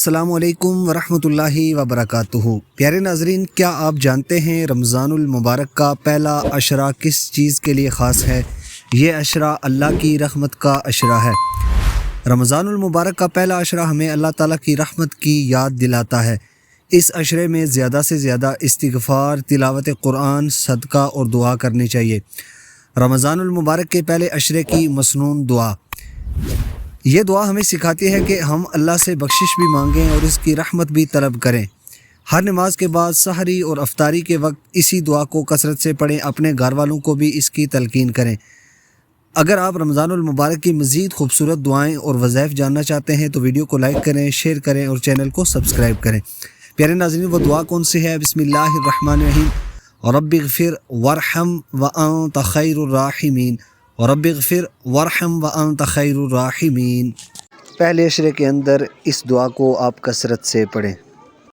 السلام علیکم ورحمۃ اللہ وبرکاتہ۔ پیارے ناظرین، کیا آپ جانتے ہیں رمضان المبارک کا پہلا عشرہ کس چیز کے لیے خاص ہے؟ یہ عشرہ اللہ کی رحمت کا عشرہ ہے۔ رمضان المبارک کا پہلا عشرہ ہمیں اللہ تعالیٰ کی رحمت کی یاد دلاتا ہے۔ اس عشرے میں زیادہ سے زیادہ استغفار، تلاوت قرآن، صدقہ اور دعا کرنی چاہیے۔ رمضان المبارک کے پہلے عشرے کی مسنون دعا، یہ دعا ہمیں سکھاتی ہے کہ ہم اللہ سے بخشش بھی مانگیں اور اس کی رحمت بھی طلب کریں۔ ہر نماز کے بعد، سحری اور افطاری کے وقت اسی دعا کو کثرت سے پڑھیں، اپنے گھر والوں کو بھی اس کی تلقین کریں۔ اگر آپ رمضان المبارک کی مزید خوبصورت دعائیں اور وظائف جاننا چاہتے ہیں تو ویڈیو کو لائک کریں، شیئر کریں اور چینل کو سبسکرائب کریں۔ پیارے ناظرین، وہ دعا کون سی ہے؟ بسم اللہ الرحمن الرحیم۔ رب اغفر وارحم وانت خیر الراحمین، رب اغفر وارحم وانت خیر الراحمین۔ پہلے عشرے کے اندر اس دعا کو آپ کثرت سے پڑھیں۔